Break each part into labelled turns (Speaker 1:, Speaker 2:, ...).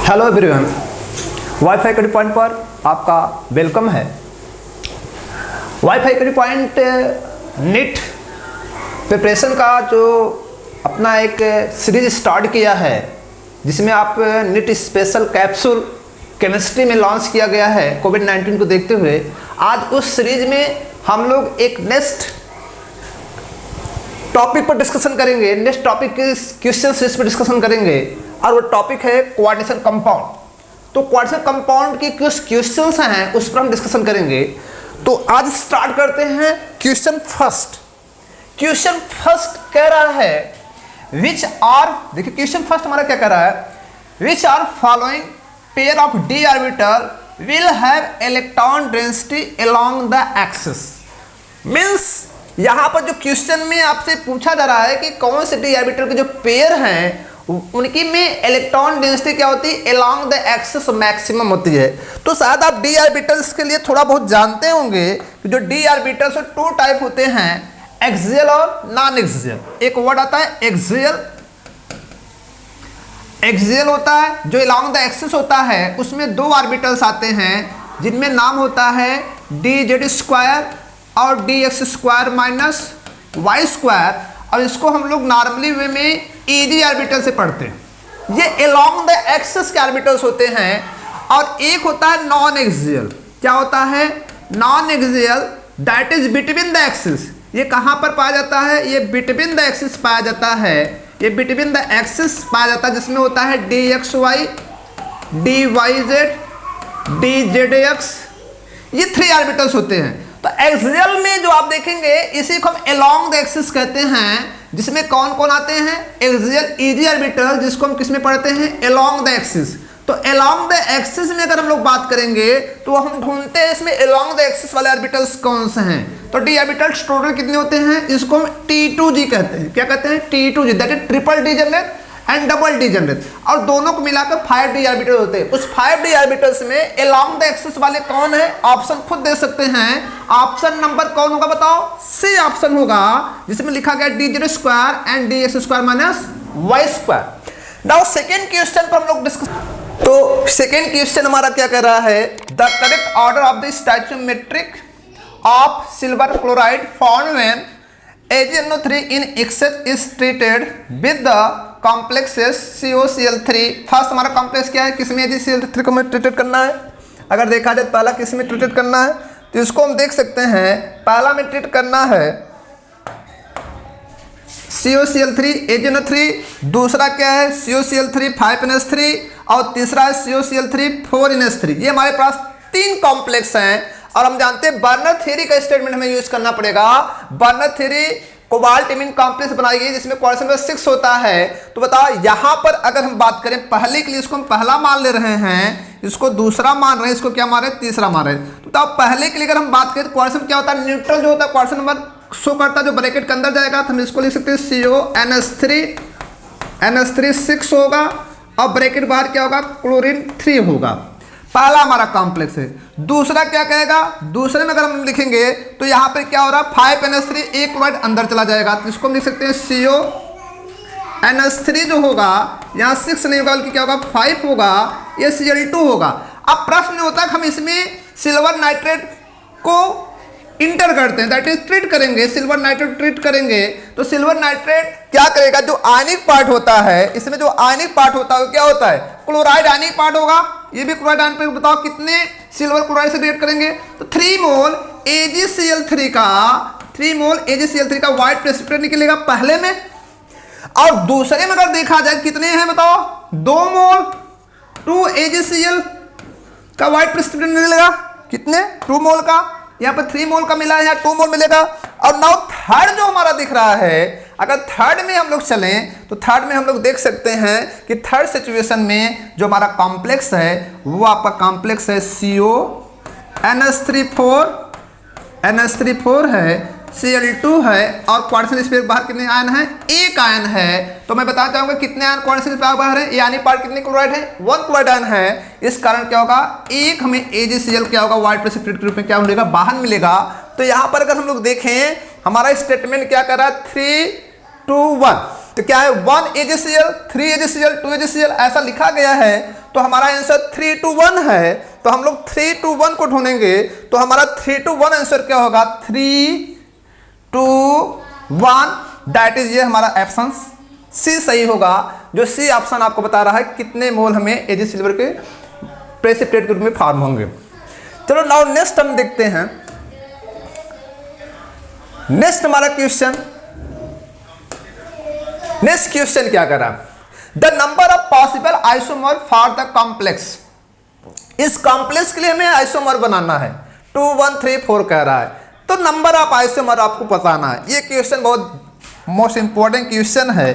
Speaker 1: Hello everyone, wifi कड़ी point पर आपका वेलकम है। वाईफाई कड़ी पॉइंट नीट प्रिपरेशन का जो अपना एक सीरीज स्टार्ट किया है, जिसमें आप नीट स्पेशल कैप्सूल केमिस्ट्री में लॉन्च किया गया है कोविड-19 को देखते हुए। आज उस सीरीज में हम लोग एक नेक्स्ट टॉपिक पर डिस्कशन करेंगे, नेक्स्ट टॉपिक के क्वेश्चन सीरीज पर डिस्कशन करेंगे और वो टॉपिक है कोऑर्डिनेशन कंपाउंड। तो कोऑर्डिनेशन कंपाउंड के कुछ क्वेश्चंस हैं, उस पर हम डिस्कशन करेंगे। तो आज स्टार्ट करते हैं क्वेश्चन फर्स्ट। क्वेश्चन फर्स्ट कह रहा है विच आर, देखिए क्वेश्चन फर्स्ट हमारा क्या कह रहा है, which are following pair of d orbital will have electron density along the axis. Means यहां पर जो क्वेश्चन में आपसे पूछा जा रहा है कि कौन से डी ऑर्बिटल के जो पेयर हैं उनकी में इलेक्ट्रॉन डेंसिटी क्या होती है, अलोंग द एक्सिस मैक्सिमम होती है। तो शायद आप डी ऑर्बिटल्स के लिए थोड़ा बहुत जानते होंगे कि जो डी ऑर्बिटल्स टू टाइप होते हैं, एक्सियल और नॉन एक्सियल। एक वर्ड आता है एक्सियल, एक्सियल होता है जो अलोंग द एक्सिस होता है, उसमें दो ऑर्बिटल्स आते हैं जिनमें नाम होता है डी जेड स्क्वायर और d x square minus y square, और इसको हम लोग नॉर्मली वे में ईजी ऑर्बिटल से पढ़ते हैं। ये अलोंग द एक्सिस के ऑर्बिटल्स होते हैं। और एक होता है नॉन एक्सियल। क्या होता है? Non axial, that is between the axis. ये कहाँ पर पाया जाता है? ये बिटवीन द एक्सिस पाया जाता है। ये बिटवीन द एक्सिस पाया जाता है, जिसमें होता है d x y, d y z, d z x. ये थ्री ऑर्बिटल्स होते हैं। तो एक्सियल में जो आप देखेंगे इसी को हम अलोंग द एक्सिस कहते हैं, जिसमें कौन कौन आते हैं? एक्सियल ईजी ऑर्बिटल, जिसको हम किस में पढ़ते हैं? Along the axis. तो अलोंग द एक्सिस में अगर हम लोग बात करेंगे तो हम ढूंढते हैं इसमें अलोंग द एक्सिस वाले ऑर्बिटल्स कौन से हैं। तो डी ऑर्बिटल्स टोटल कितने होते हैं? इसको हम T2G कहते हैं। क्या कहते हैं? T2G, that is triple D generate and double D generate. और दोनों को मिलाकर 5 डी ऑर्बिटल होते हैं। उस 5 डी ऑर्बिटल्स में अलोंग द एक्सिस वाले कौन है? ऑप्शन खुद दे सकते हैं। ऑप्शन नंबर कौन होगा बताओ? सी ऑप्शन होगा, जिसमें लिखा गया d z square and d x square minus y square. Now second question पर हम लोग डिस्कस। तो सेकेंड क्वेश्चन हमारा क्या कह रहा है, the correct order of the stoichiometric of silver chloride found when AgNO3 in excess is treated with the complexes COCl3। First हमारा कॉम्प्लेक्स क्या है, किसमें AgCl3 को हमें ट्रीटेड करना है? अगर देखा जाए पहला किसमें ट्रीटेड करना है, तो इसको हम देख सकते हैं पहला में ट्रीट करना है COCl3 AgNO3, दूसरा क्या है COCl3 5NH3 और तीसरा है COCl3 4NH3। ये हमारे पास तीन कॉम्प्लेक्स हैं। और हम जानते हैं बर्नर थ्योरी का स्टेटमेंट हमें यूज करना पड़ेगा। Burner theory cobalt imine complex बनाई गई, जिसमें क्वेश्चन नंबर 6 होता है। तो बताओ यहां पर अगर हम बात करें पहले के लिए, इसको हम पहला मान ले रहे हैं, इसको दूसरा मान रहे हैं, इसको क्या मान रहे हैं? तीसरा मान रहे हैं। तो बताओ पहले के लिए अगर हम बात करें तो क्वेश्चन क्या होता है? न्यूट्रल जो होता है क्वेश्चन नंबर शो करता है, जो ब्रैकेट के अंदर जाएगा, तो हम इसको लिख सकते हैं CONH3 NH3 6 होगा और ब्रैकेट बाहर क्या होगा? क्लोरीन 3 होगा। पहला हमारा कॉम्प्लेक्स है। दूसरा क्या कहेगा? दूसरे में अगर हम लिखेंगे तो यहाँ पे क्या हो रहा है? 5NH3 एक क्लोराइड अंदर चला जाएगा, तो इसको हम लिख सकते हैं CONH3 जो होगा, यहाँ 6 नहीं होगा बल्कि क्या होगा? 5 होगा, ये Cl2 होगा। अब प्रश्न होता है कि हम इसमें सिल्वर नाइट्रेट को इंटर करते हैं, दैट इज ट्रीट करेंगे, सिल्वर नाइट्रेट ट्रीट करेंगे। तो सिल्वर नाइट्रेट क्या करेगा? जो आयनिक पार्ट होता है, इसमें जो आयनिक पार्ट होता है क्या होता है? क्लोराइड आयनिक पार्ट होगा। ये भी क्लोराइड आयन पे बताओ कितने सिल्वर क्लोराइड से रिएक्ट करेंगे? तो 3 मोल AgCl3 का 3 मोल AgCl3 का व्हाइट प्रेसिपिटेट निकलेगा पहले में। और दूसरे में अगर देखा जाए कितने हैं बताओ? 2 मोल 2 AgCl का व्हाइट प्रेसिपिटेट निकलेगा। कितने? 2 मोल का। यहाँ पर 3 मोल का मिला है, यहाँ 2 मोल मिलेगा। और नाउ थर्ड जो हमारा दिख रहा है, अगर थर्ड में हम लोग चलें तो थर्ड में हम लोग देख सकते हैं कि थर्ड सिचुएशन में जो हमारा कॉम्प्लेक्स है वो आपका कॉम्प्लेक्स है CONH3 है, Cl2 है और क्वाड्रेटिक स्पेस बाहर कितने आयन है? एक आयन है। तो मैं बताना चाहूंगा कितने आयन क्वाड्रेटिक स्पेस बाहर है? यानी पार्ट कितने क्लोराइड है? 1 क्लोराइड आयन है। इस कारण क्या होगा? एक हमें AgCl क्या होगा? व्हाइट प्रेसिपिटेट के रूप में क्या मिलेगा? बाहर मिलेगा। तो यहाँ पर अगर हम लोग देखें हमारा स्टेटमेंट क्या कर रहा है? 3 2 1 तो क्या है 1 AgCl 3 AgCl 2 AgCl ऐसा लिखा गया है, तो हमारा आंसर 3 to 1 है। तो हम लोग 3 to 1 को ढूंढेंगे, तो हमारा 3 to 1 आंसर क्या होगा 3 to 1, दैट इज ये हमारा ऑप्शन सी सही होगा। जो सी ऑप्शन आपको बता रहा है कितने मोल हमें Ag सिल्वर के प्रेसिपिटेट के रूप में फॉर्म होंगे। चलो नाउ नेक्स्ट हम देखते हैं। नेक्स्ट हमारा क्वेश्चन, नेक्स्ट क्वेश्चन क्या करा, the number of possible isomer for the complex. इस कॉम्प्लेक्स के लिए हमें आइसोमर बनाना है, 2 1 3 4 कह रहा है, तो नंबर ऑफ आइसोमर आपको बताना है। ये क्वेश्चन बहुत मोस्ट इंपॉर्टेंट क्वेश्चन है,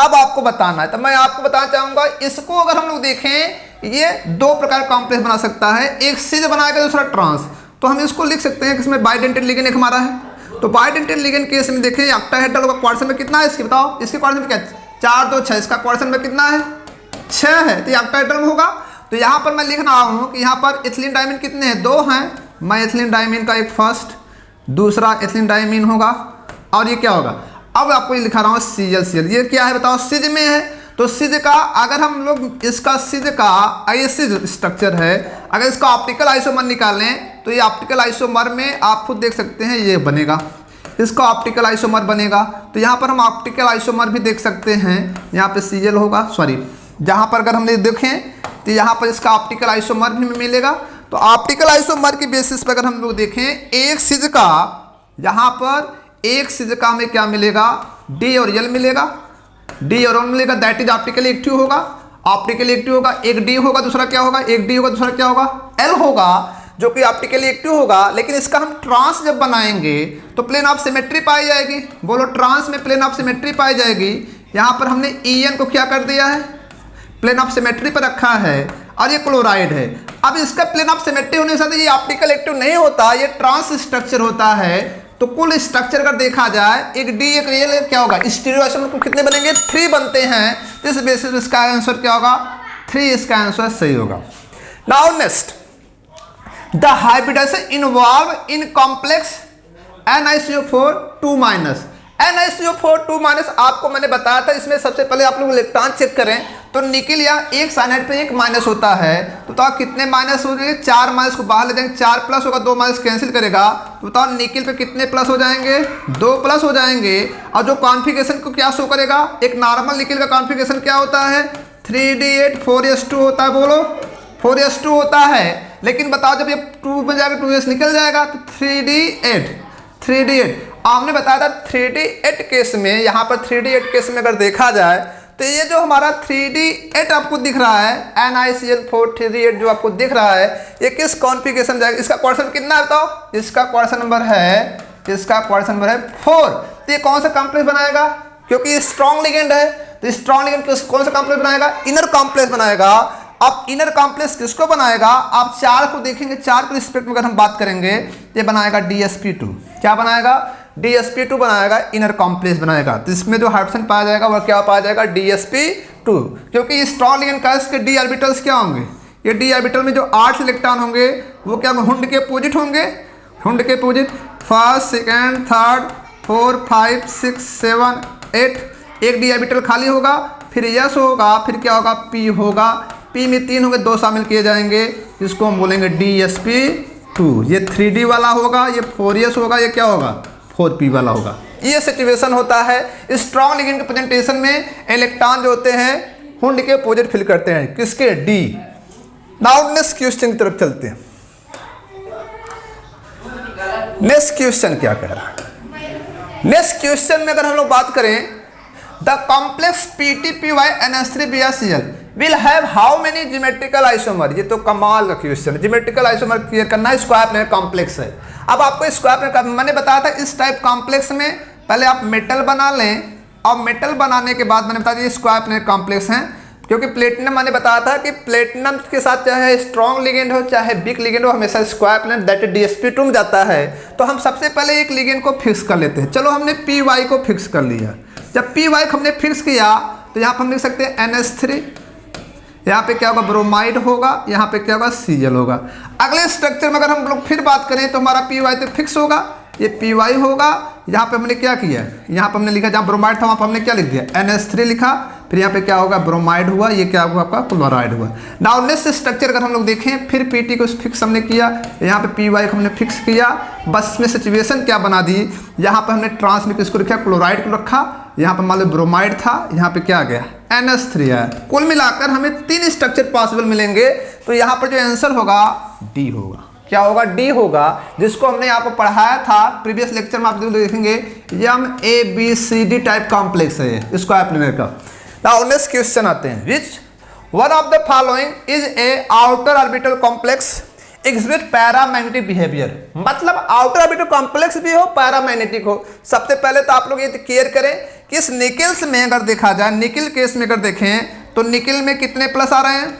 Speaker 1: अब आपको बताना है। तो मैं आपको बताना चाहूंगा, इसको अगर हम लोग देखें, ये दो प्रकार कॉम्प्लेक्स बना सकता है, एक सिज बनाएगा दूसरा ट्रांस। तो हम इसको लिख सकते हैं कि इसमें बाइडेंटेड लिगेंड एक हमारा है, तो बाइडेंटेड लिगेंड केस में देखें ऑक्टाहेड्रल का क्वाड्रेशन में कितना है, इसकी बताओ, इसके क्वाड्रेशन में क्या 4 2 6, इसका क्वाड्रेशन में कितना है 6 है, तो ये ऑक्टाहेड्रल में होगा। तो यहाँ पर मैं लिख रहा हूँ कि यहाँ पर एथिलीन डायमीन कितने हैं 2 हैं, मैं एथिलीन डायमीन का एक फर्स्ट दूसरा एथिलीन डायमीन होगा, और ये क्या होगा, अब आपको ये लिखा रहा हूँ Cl, ये क्या है बताओ, सिज में है। तो सिज का अगर हम लोग इसका सिज का ऐसे स्ट्रक्चर है, अगर इसका ऑप्टिकल आइसोमर निकालें तो ये ऑप्टिकल आइसोमर में आप खुद देख सकते हैं ये बनेगा, इसका ऑप्टिकल आइसोमर बनेगा। तो यहाँ पर हम ऑप्टिकल आइसोमर भी देख सकते हैं, यहाँ पे Cl होगा, सॉरी जहाँ पर अगर हम देखें तो यहाँ पर इसका ऑप्टिकल आइसोमर भी मिलेगा। तो ऑप्टिकल आइसोमर की बेसिस पर अगर हम लोग देखें, एक सिज का, यहाँ पर एक सिज का हमें क्या मिलेगा, D और L मिलेगा, D और L मिलेगा, दैट इज ऑप्टिकली एक्टिव होगा, ऑप्टिकली एक्टिव होगा। एक D होगा दूसरा क्या होगा, एक D होगा दूसरा क्या होगा L होगा, जो कि ऑप्टिकली एक्टिव होगा। लेकिन इसका हम ट्रांस जब बनाएंगे तो प्लेन ऑफ सिमेट्री पाई जाएगी, बोलो ट्रांस में प्लेन ऑफ सिमेट्री पाई जाएगी। यहाँ पर हमने En को क्या कर दिया है, प्लेन ऑफ सिमेट्री पर रखा है, और ये क्लोराइड है। अब इसका प्लेन ऑफ सिमेट्री होने के साथ ये ऑप्टिकल एक्टिव नहीं होता, ये ट्रांस स्ट्रक्चर होता है। तो कुल स्ट्रक्चर अगर देखा जाए, एक D एक L क्या होगा, स्टीरियो आइसोमर को कितने बनेंगे 3 बनते हैं। तो इस बेसिस पे इसका आंसर क्या होगा 3, इसका आंसर सही होगा। Now next, the hybridization involve in complex NiCO4 2 NiCO4 2 आपको मैंने बताया था। इसमें सबसे पहले आप लोग इलेक्ट्रॉन चेक करें तो निकल या एक साइनाइड पे एक माइनस होता है, तो बताओ कितने माइनस हो जाएंगे, 4 माइनस को बाहर ले जाएंगे, 4 प्लस होगा, 2 माइनस कैंसिल करेगा, तो बताओ निकल पे कितने प्लस हो जाएंगे, 2 प्लस हो जाएंगे। और जो कॉन्फ़िगरेशन को क्या शो करेगा, एक नॉर्मल निकल का कॉन्फ़िगरेशन क्या होता है 3D8 4s2 होता है, बोलो 4s2 होता है। लेकिन बताओ जब ये 2 में जाएगा 2s निकल जाएगा, तो 3D8 हमने बताया था 3D8 केस में, यहाँ पर 3D8 केस में अगर देखा जाए तो ये जो हमारा 3D8 आपको दिख रहा है NiCl4 3D8 जो आपको दिख रहा है, ये किस कॉन्फ़िगरेशन जाएगा, इसका क्वेश्चन कितना है बताओ, इसका क्वेश्चन नंबर है 4। तो ये कौन सा कॉम्प्लेक्स बनाएगा, क्योंकि ये स्ट्रॉन्ग लिगेंड है, तो स्ट्रॉन्ग लिगेंड कौन सा कॉम्प्लेक्स बनाएगा, इनर कॉम्प्लेक्स बनाएगा। अब इनर कॉम्प्लेक्स किसको बनाएगा, आप 4 को देखेंगे, 4 के रिस्पेक्ट में अगर हम बात करेंगे, ये बनाएगा DsP2, क्या बनाएगा DsP2 बनाएगा, इनर कॉम्प्लेक्स बनाएगा। तो इसमें जो हाइड्रोजन पाया जाएगा वह क्या पाया जाएगा DsP2, क्योंकि स्ट्रॉन्ग लिगेंड का इसके D ऑर्बिटल्स क्या होंगे, ये D ऑर्बिटल में जो 8 इलेक्ट्रॉन होंगे वो क्या हुंड के अपोजिट होंगे, हुंड के अपोजिट, फर्स्ट सेकंड थर्ड 4 5 6 7 8, एक D ऑर्बिटल खाली होगा, फिर S होगा, फिर क्या होगा P होगा, P में 3 होंगे, 2 शामिल किए जाएंगे, जिसको हम बोलेंगे DsP2। ये 3D वाला होगा, ये 4s होगा, ये क्या होगा 4p वाला होगा। ये सिचुएशन होता है स्ट्रॉन्ग लिगेंड के प्रेजेंटेशन में, इलेक्ट्रॉन जो होते हैं हुंड के अपोजिट फिल करते हैं, किसके D। नाउ नेक्स्ट क्वेश्चन की तरफ चलते हैं। नेक्स्ट क्वेश्चन क्या कह रहा है, नेक्स्ट क्वेश्चन में अगर हम लोग बात करें, the complex PTPY NH3BrCl will have how many geometrical isomer. ये तो कमाल का क्वेश्चन है, ज्योमेट्रिकल आइसोमर क्लियर करना, स्क्वायर प्लेनर कॉम्प्लेक्स है। अब आपको स्क्वायर प्लेनर मैंने बताया था, इस टाइप कॉम्प्लेक्स में पहले आप मेटल बना लें, और मेटल बनाने के बाद मैंने बताया ये स्क्वायर प्लेनर कॉम्प्लेक्स हैं, क्योंकि प्लेटिनम मैंने बताया था कि प्लेटिनम के साथ चाहे स्ट्रॉन्ग लिगेंड हो चाहे वीक लिगेंड हो, हमेशा square planar that is DsP2 में जाता है। तो हम सबसे पहले एक लिगेंड को फिक्स कर लेते हैं। चलो हमने PY को फिक्स कर लिया, जब PY को हमने फिक्स किया तो यहाँ पर हम लिख सकते हैं NH3, यहाँ पे क्या होगा ब्रोमाइड होगा, यहाँ पे क्या होगा Cl होगा। अगले स्ट्रक्चर में अगर हम लोग फिर बात करें तो हमारा PY तो फिक्स होगा, ये पी वाई होगा। यहाँ पे हमने क्या किया, यहाँ पे हमने लिखा जहाँ ब्रोमाइड था वहाँ पे हमने क्या लिख दिया, NH3 लिखा। फिर यहाँ पे क्या होगा, ब्रोमाइड हुआ, ये क्या हुआ आपका क्लोराइड हुआ। नाउ नेक्स्ट स्ट्रक्चर अगर हम लोग देखें, फिर पीटी को फिक्स हमने किया, यहाँ पे पी वाई को हमने फिक्स किया। बस इसमें सिचुएशन क्या बना दी, यहाँ पे हमने ट्रांसमिट इसको रखा, क्लोराइड को रखा, यहाँ पे मान लो ब्रोमाइड था, यहाँ पे क्या आ गया NH3 है। कुल मिलाकर हमें 3 स्ट्रक्चर पॉसिबल मिलेंगे। तो यहाँ पर जो आंसर होगा डी होगा। क्या होगा, डी होगा, जिसको हमने आपको पढ़ाया था प्रीवियस लेक्चर में। आप देखेंगे MABCD टाइप कॉम्प्लेक्स है स्क्वायर प्लेनर का। नाउ नेक्स्ट क्वेश्चन आते हैं, which one of the following is a outer orbital complex exhibit paramagnetic behaviour. मतलब आउटर ऑर्बिटल कॉम्प्लेक्स भी हो, पैरामैग्नेटिक हो। सबसे पहले तो आप लोग ये क्लियर करें कि इस निकल्स में अगर देखा जाए, निकल केस में अगर देखें तो निकल में कितने प्लस आ रहे हैं,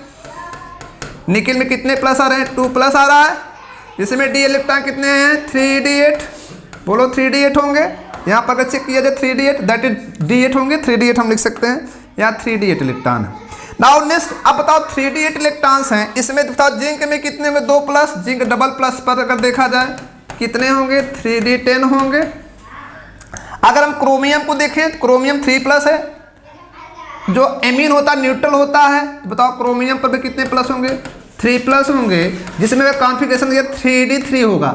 Speaker 1: निकल में कितने प्लस आ रहे हैं, 2 प्लस आ रहा है। इसमें डी इलेक्ट्रॉन कितने हैं, 3d8, बोलो 3d8 होंगे। यहाँ पर अगर चेक किया जाए 3d8 दैट इज d8 होंगे, 3d8 हम लिख सकते हैं, यहाँ 3d8 इलेक्ट्रॉन है। नाउ नेक्स्ट अब बताओ 3d8 इलेक्ट्रॉन्स हैं, इसमें बताओ जिंक में कितने होंगे, 2 प्लस, जिंक डबल प्लस पर अगर देखा जाए कितने होंगे, 3d10 होंगे। अगर हम क्रोमियम को देखें तो क्रोमियम 3 प्लस है, जो एमीन होता है न्यूट्रल होता है, तो बताओ क्रोमियम पर भी कितने प्लस होंगे, 3 प्लस होंगे, जिसमें कॉन्फ़िगरेशन दिया 3d3 होगा।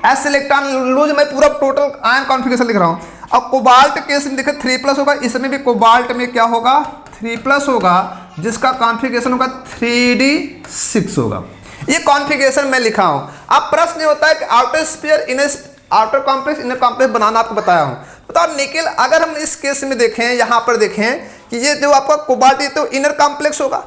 Speaker 1: एस इलेक्ट्रॉन लूज मैं पूरा टोटल आयन कॉन्फ़िगरेशन लिख रहा हूँ। अब कोबाल्ट केस में देखिए 3 प्लस होगा, इसमें भी कोबाल्ट में क्या होगा, 3 प्लस होगा, जिसका कॉन्फ़िगरेशन होगा 3d6 होगा। ये कॉन्फ़िगरेशन मैं लिखा हूँ। अब प्रश्न होता है कि outer sphere inner outer complex inner complex बनाना आपको बताया हूँ। बताओ निकल अगर हम इस केस में देखें, यहाँ पर देखें कि ये जो आपका कोबाल्ट, ये तो इनर कॉम्प्लेक्स होगा,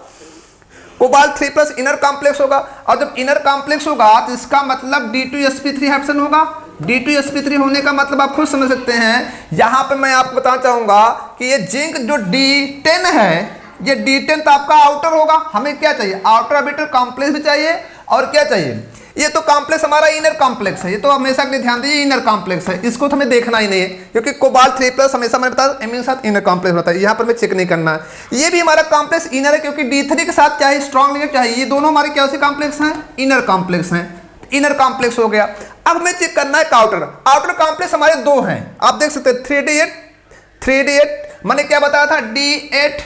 Speaker 1: कोबाल्ट 3 प्लस इनर कॉम्प्लेक्स होगा। और जब इनर कॉम्प्लेक्स होगा तो इसका मतलब D2sp3 हैप्सन होगा। D2sp3 होने का मतलब आप खुद समझ सकते हैं। यहाँ पे मैं आपको बताना चाहूँगा कि ये जिंक जो D10 है, ये D10 तो आपका आउटर होगा। हमें क्या चाहिए, आउटर ऑर्बिटल कॉम्प्लेक्स भी चाहिए, और क्या चाहिए, ये तो कॉम्प्लेक्स हमारा इनर कॉम्प्लेक्स है, ये तो हमेशा के लिए ध्यान दीजिए इनर कॉम्प्लेक्स है, इसको तो हमें देखना ही नहीं है, क्योंकि कोबाल्ट 3 प्लस हमेशा मैंने बताया एमीन के साथ इनर कॉम्प्लेक्स होता है, यहाँ पर मैं चेक नहीं करना है। ये भी हमारा कॉम्प्लेक्स इनर है, क्योंकि D3 के साथ चाहे स्ट्रॉन्ग लिगेंड चाहिए, ये दोनों हमारे क्या कॉम्प्लेक्स हैं, इनर कॉम्प्लेक्स हैं। इनर कॉम्प्लेक्स हो गया। अब हमें चेक करना है आउटर। आउटर कॉम्प्लेक्स हमारे 2 हैं, आप देख सकते हैं 3d8 मैंने क्या बताया था, D8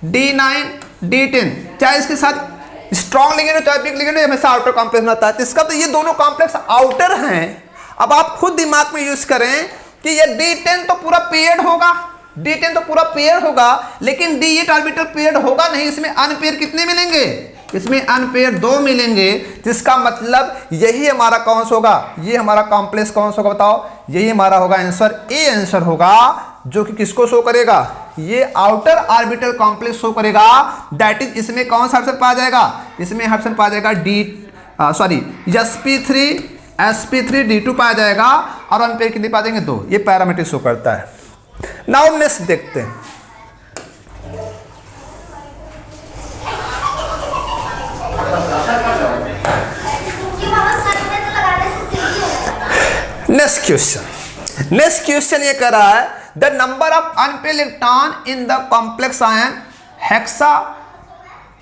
Speaker 1: D9 D10, चाहे इसके साथ स्ट्रॉन्ग लिगेंड हो चाहे वीक लिगेंड हो, हमेशा आउटर कॉम्प्लेक्स बनता है। तो इसका तो ये दोनों कॉम्प्लेक्स आउटर हैं। अब आप खुद दिमाग में यूज करें कि ये D10 तो पूरा पेयर्ड होगा, D10 तो पूरा पेयर होगा, लेकिन D8 ऑर्बिटल पेयर्ड होगा नहीं, इसमें अनपेयर कितने मिलेंगे, इसमें अनपेयर 2 मिलेंगे। जिसका मतलब यही हमारा कौन सा होगा, ये हमारा कॉम्प्लेक्स कौन सा होगा, बताओ, यही हमारा होगा आंसर, ए आंसर होगा, जो कि किसको शो करेगा, ये आउटर ऑर्बिटल कॉम्प्लेक्स शो करेगा। दैट इज इसमें कौन सा ऑप्शन पाया जाएगा, इसमें ऑप्शन पाया जाएगा sp3 d2 पाया जाएगा, और अनपेयर कितने पाया जाएंगे, 2। ये पैरामीटर शो करता है। नाउ नेक्स्ट देखते हैं, नेक्स्ट क्वेश्चन ये कर रहा है the number of unpaired electron in the complex ion hexa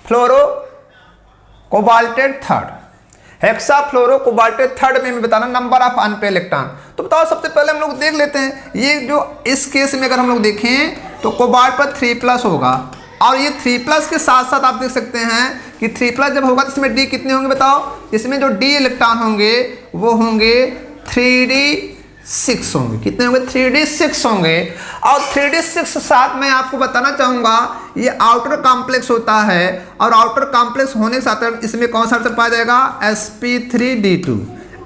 Speaker 1: fluoro cobaltate third. Hexa fluoro cobaltate third में हमें बताना नंबर ऑफ अनपेयर इलेक्ट्रॉन। तो बताओ सबसे पहले हम लोग देख लेते हैं, ये जो इस केस में अगर हम लोग देखें तो कोबाल्ट पर 3 प्लस होगा, और ये 3 प्लस के साथ साथ आप देख सकते हैं कि 3 प्लस जब होगा तो इसमें डी कितने होंगे, बताओ, इसमें जो डी इलेक्ट्रॉन होंगे वो होंगे 3d6 होंगे, कितने होंगे, 3d6 होंगे। और 3d6 साथ मैं आपको बताना चाहूँगा ये आउटर कॉम्प्लेक्स होता है, और आउटर कॉम्प्लेक्स होने के साथ इसमें कौन सा आंसर पाया जाएगा, sp3d2।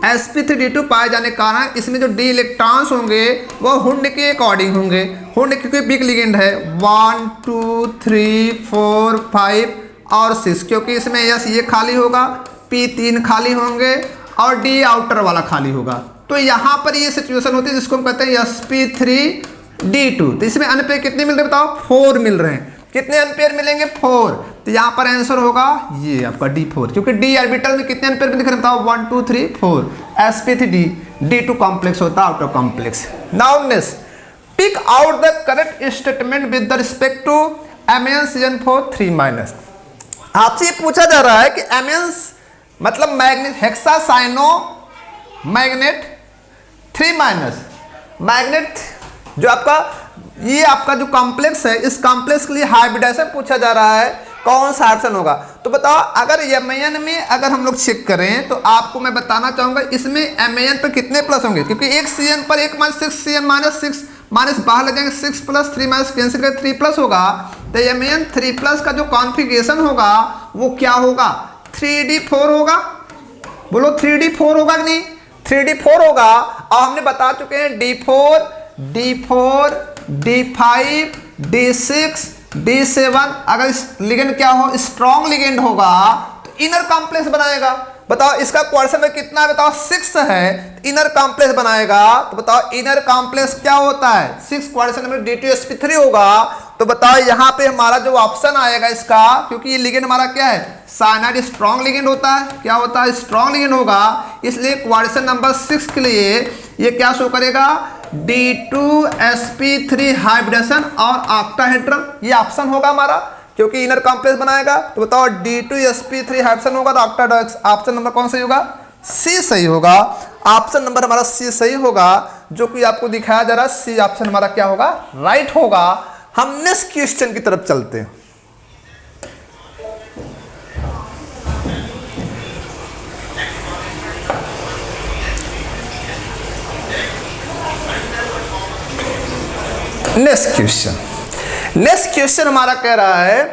Speaker 1: sp3d2 पाए जाने के कारण इसमें जो डी इलेक्ट्रॉन्स होंगे वो हुंड के अकॉर्डिंग होंगे। हुंड क्योंकि बिग लिगेंड है, 1 2 3 4 5 और 6, क्योंकि इसमें यस ये खाली होगा, p3 खाली होंगे, और डी आउटर वाला खाली होगा। तो यहाँ पर ये सिचुएशन होती है जिसको हम कहते हैं sp3d2। तो इसमें अनपेयर कितने मिल रहे हैं, बताओ, 4 मिल रहे हैं। कितने अनपेयर मिलेंगे, 4। तो यहाँ पर आंसर होगा ये आपका D4, क्योंकि डी ऑर्बिटल में कितने अनपेयर दिख रहे हैं, बताओ, 1 2 3 4। sp3d2 कॉम्प्लेक्स होता है outer complex. Now next, pick out the correct statement with the respect to MnCN4 3-। आपसे ये पूछा जा रहा है कि Mn मतलब magnet hexacyano magnet 3 minus magnet जो आपका ये आपका जो कॉम्प्लेक्स है, इस कॉम्प्लेक्स के लिए हाइब्रिडाइजेशन पूछा जा रहा है, कौन सा ऑप्शन होगा। तो बताओ अगर एमएन में अगर हम लोग चेक करें तो आपको मैं बताना चाहूंगा इसमें एमएन पर कितने प्लस होंगे, क्योंकि एक सीएन पर एक माइनस 6 सीएन माइनस 6 माइनस बाहर लग जाएंगे, 6 प्लस 3 माइनस कैंसिल कर 3 प्लस होगा। तो एमएन 3 प्लस का जो कॉन्फ़िगरेशन होगा वो क्या होगा, 3d4 होगा। बोलो 3d4 होगा कि नहीं, 3d4 होगा। और हमने बता चुके हैं d4 d4 d5 d6 d7 अगर लिगेंड क्या हो, स्ट्रॉन्ग लिगेंड होगा तो इनर कॉम्प्लेक्स बनाएगा। बताओ इसका क्वाड्रेशन में कितना है, बताओ 6 है, तो इनर कॉम्प्लेक्स बनाएगा। तो बताओ इनर कॉम्प्लेक्स क्या होता है, 6 क्वाड्रेशन में d2sp3 होगा। तो बताओ यहाँ पे हमारा जो ऑप्शन आएगा इसका, क्योंकि ये लिगेंड हमारा क्या है, साइनाइड स्ट्रॉन्ग लिगेंड होता है, क्या होता है, स्ट्रॉन्ग लिगेंड होगा। इसलिए क्वाड्रेशन नंबर 6 के लिए ये क्या शो करेगा, d2sp3 हाइब्रिडेशन और ऑक्टाहेड्रल, ये ऑप्शन होगा हमारा, क्योंकि इनर कॉम्प्लेक्स बनाएगा। तो बताओ d2sp3 हाइब्रिडेशन होगा, तो ऑप्शन नंबर कौन सही होगा, सी सही होगा। ऑप्शन नंबर हमारा सी सही होगा, जो कि आपको दिखाया जा रहा है, सी ऑप्शन हमारा क्या होगा, राइट होगा। हम नेक्स्ट क्वेश्चन की तरफ चलते हैं। नेक्स्ट क्वेश्चन हमारा कह रहा है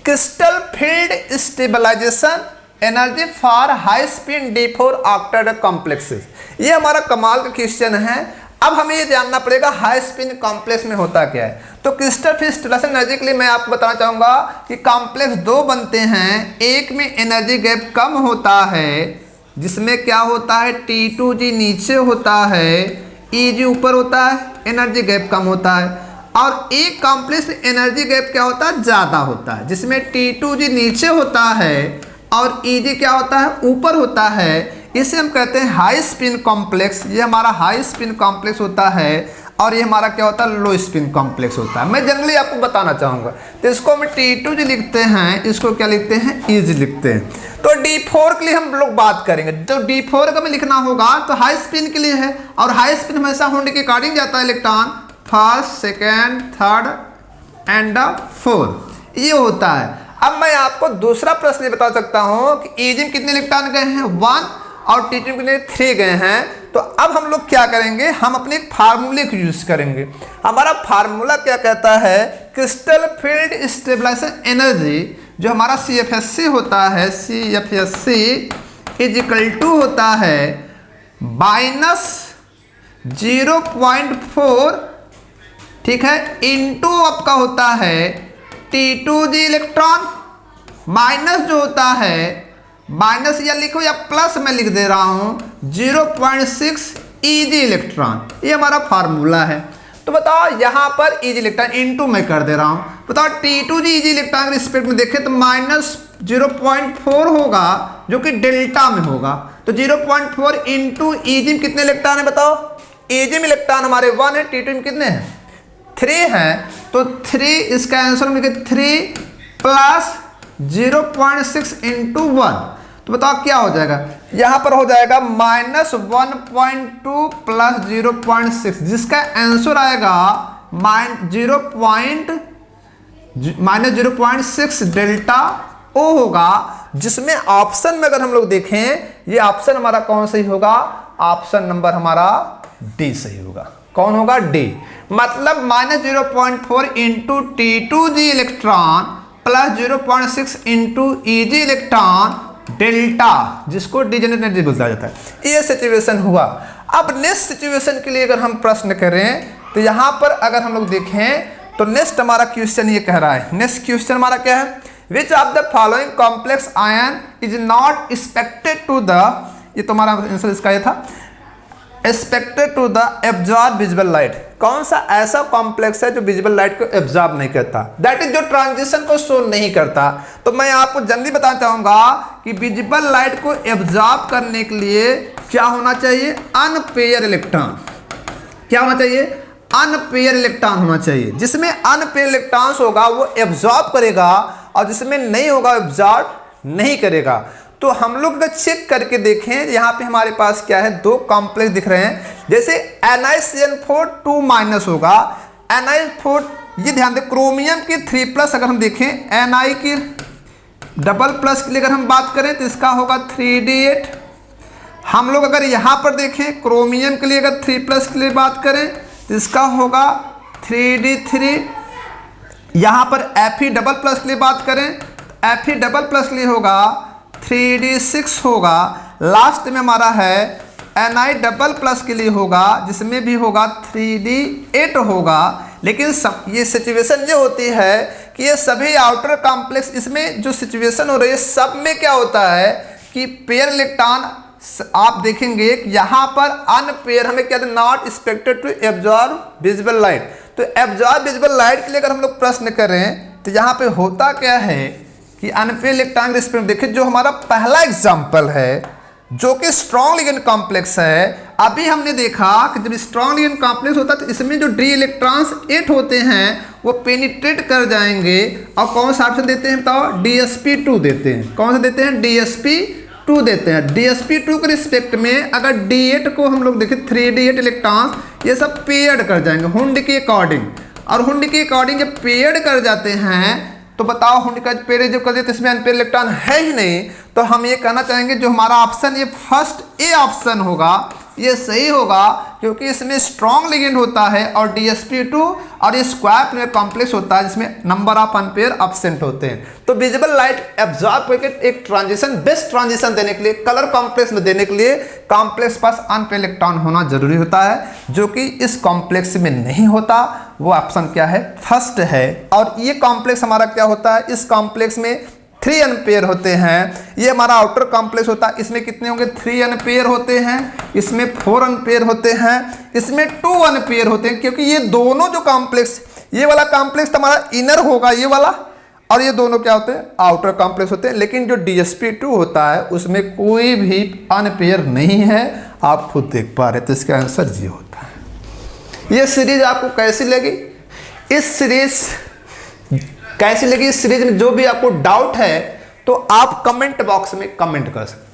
Speaker 1: crystal field stabilisation energy for high speed d4 octahedral complexes. ये हमारा कमाल का क्वेश्चन है। अब हमें ये जानना पड़ेगा हाई स्पिन कॉम्प्लेक्स में होता क्या है। तो क्रिस्टल फील्ड स्टेबलाइजेशन एनर्जी के लिए मैं आपको बताना चाहूंगा कि कॉम्प्लेक्स 2 बनते हैं, एक में एनर्जी गैप कम होता है जिसमें क्या होता है, T2g नीचे होता है, Eg ऊपर होता है, एनर्जी गैप कम होता है। और एक कॉम्प्लेक्स में एनर्जी गैप क्या होता है, ज़्यादा होता है, जिसमें T2g नीचे होता है और Eg क्या होता है, ऊपर होता है। इसे हम कहते हैं हाई स्पिन कॉम्प्लेक्स। ये हमारा हाई स्पिन कॉम्प्लेक्स होता है और ये हमारा क्या होता है, लो स्पिन कॉम्प्लेक्स होता है। मैं जनरली आपको बताना चाहूँगा, तो इसको हम T2g लिखते हैं, इसको क्या लिखते हैं, Eg लिखते हैं। तो d4 के लिए हम लोग बात करेंगे। तो d4 का में लिखना होगा तो हाई स्पिन के लिए है, और हाई स्पिन हमेशा होने के अकॉर्डिंग जाता है electron, first second third and 4, ये होता है। अब मैं आपको दूसरा प्रश्न बता सकता हूँ कि Eg में कितने इलेक्ट्रॉन गए हैं, 1, और T2 में कितने, 3 गए हैं। तो अब हम लोग क्या करेंगे, हम अपने एक फार्मूले को यूज करेंगे। हमारा फार्मूला क्या कहता है, क्रिस्टल फील्ड स्टेबलाइजेशन एनर्जी जो हमारा CFSC होता है, CFSC इज इक्वल टू होता है -0.4, ठीक है, इंटू आपका होता है T2g इलेक्ट्रॉन, माइनस जो होता है, माइनस या लिखो या प्लस मैं लिख दे रहा हूं 0.6 Eg इलेक्ट्रॉन। ये हमारा फार्मूला है। तो बताओ यहाँ पर Eg इलेक्ट्रॉन इंटू मैं कर दे रहा हूँ। बताओ T2g Eg इलेक्ट्रॉन के रिस्पेक्ट में देखें तो -0.4 होगा, जो कि डेल्टा में होगा। तो 0.4 इंटू Eg में कितने इलेक्ट्रॉन है, बताओ। Eg में इलेक्ट्रॉन हमारे 1 है, T2 में कितने हैं, 3 हैं। तो 3 इसका आंसर में 3 प्लस 0.6 इंटू 1। तो बताओ क्या हो जाएगा, यहाँ पर हो जाएगा -1.2 प्लस 0.6, जिसका आंसर आएगा -0.6 डेल्टा O होगा। जिसमें ऑप्शन में अगर हम लोग देखें, ये ऑप्शन हमारा कौन सही होगा, ऑप्शन नंबर हमारा डी सही होगा। कौन होगा, डी। मतलब -0.4 into T2g electron plus 0.6 into Eg electron delta, जिसको डिजेनरेट एनर्जी बोला जाता है। ये सिचुएशन हुआ। अब नेक्स्ट सिचुएशन के लिए अगर हम प्रश्न करें तो यहाँ पर अगर हम लोग देखें तो नेक्स्ट हमारा क्वेश्चन ये कह रहा है, नेक्स्ट क्वेश्चन हमारा क्या है, which of the following complex ion is not expected to the, ये तुम्हारा आंसर इसका ये था, expected to the absorb visible light. कौन सा ऐसा कॉम्प्लेक्स है जो विजिबल लाइट को एब्जॉर्ब नहीं करता, दैट इज जो ट्रांजिशन को शो नहीं करता। तो मैं आपको जल्दी बताना चाहूंगा कि विजिबल लाइट को एब्जॉर्ब करने के लिए क्या होना चाहिए, अनपेयर इलेक्ट्रॉन। क्या होना चाहिए, अनपेयर इलेक्ट्रॉन होना चाहिए। जिसमें अनपेयर इलेक्ट्रॉन्स होगा वो एब्जॉर्ब करेगा, और जिसमें नहीं होगा एब्जॉर्ब नहीं करेगा। तो हम लोग अगर चेक करके देखें, यहाँ पे हमारे पास क्या है, दो कॉम्प्लेक्स दिख रहे हैं। जैसे NiCN4 2- होगा, Ni4, ये ध्यान दें, क्रोमियम की 3+ अगर हम देखें, Ni की डबल+ के लिए अगर हम बात करें तो इसका होगा 3D8। हम लोग अगर यहाँ पर देखें क्रोमियम के लिए अगर 3+ के लिए बात करें तो इसका होगा 3D3। यहाँ पर Fe++ के लिए बात करें, Fe++ के लिए होगा 3D6 होगा। लास्ट में हमारा है Ni++ के लिए होगा, जिसमें भी होगा 3D8 होगा। लेकिन ये सिचुएशन ये होती है कि ये सभी आउटर कॉम्प्लेक्स, इसमें जो सिचुएशन हो रही है सब में क्या होता है कि पेयर इलेक्ट्रॉन, आप देखेंगे यहाँ पर अनपेयर, हमें क्या, not expected to absorb visible light. तो एब्जॉर्ब विजिबल लाइट के लिए अगर हम लोग प्रश्न करें तो यहाँ पे होता क्या है कि अनपेयर इलेक्ट्रॉन के रिस्पेक्ट, देखिए जो हमारा पहला एग्जाम्पल है जो कि स्ट्रॉन्ग लिगेंड कॉम्प्लेक्स है, अभी हमने देखा कि जब स्ट्रॉन्ग लिगेंड कॉम्प्लेक्स होता है तो इसमें जो डी इलेक्ट्रॉन्स 8 होते हैं वो पेनिट्रेट कर जाएंगे। और कौन सा ऑप्शन देते हैं बताओ, DsP2 देते हैं। कौन सा देते हैं, DsP2 देते हैं। DsP2 के रिस्पेक्ट में अगर D8 को हम लोग देखें, 3D8 इलेक्ट्रॉन्स ये सब पेयर्ड कर जाएंगे हुंड के अकॉर्डिंग। और हुंड के अकॉर्डिंग जब पेयर्ड कर जाते हैं तो बताओ हुंड का पेयर जब कर देते इसमें अनपेयर इलेक्ट्रॉन है ही नहीं, तो हम ये कहना चाहेंगे जो हमारा ऑप्शन ये फर्स्ट ए ऑप्शन होगा ये सही होगा, क्योंकि इसमें स्ट्रॉन्ग लिगेंड होता है और DsP2 और ये स्क्वायर प्लेयर कॉम्प्लेक्स होता है जिसमें नंबर ऑफ अनपेयर एब्सेंट होते हैं। तो विजिबल लाइट एब्जॉर्ब करके एक ट्रांजिशन, बेस्ट ट्रांजिशन देने के लिए, कलर कॉम्प्लेक्स में देने के लिए कॉम्प्लेक्स पास अनपेयर इलेक्ट्रॉन होना जरूरी होता है, जो कि इस कॉम्प्लेक्स में नहीं होता। वो ऑप्शन क्या है, फर्स्ट है। और ये कॉम्प्लेक्स हमारा क्या होता है, इस कॉम्प्लेक्स में 3 अनपेयर होते हैं। ये हमारा आउटर कॉम्प्लेक्स होता है, इसमें कितने होंगे, 3 अनपेयर होते हैं, इसमें 4 अनपेयर होते हैं, इसमें 2 अनपेयर होते हैं। क्योंकि ये दोनों जो कॉम्प्लेक्स, ये वाला कॉम्प्लेक्स तो हमारा इनर होगा ये वाला, और ये दोनों क्या होते हैं, आउटर कॉम्प्लेक्स होते हैं। लेकिन जो DsP2 होता है उसमें कोई भी अनपेयर नहीं है, आप खुद देख पा रहे, तो इसका आंसर जी होता है। ये सीरीज आपको कैसी लगी, इस सीरीज कैसी लगी, इस सीरीज में जो भी आपको डाउट है तो आप कमेंट बॉक्स में कमेंट कर सकते हैं।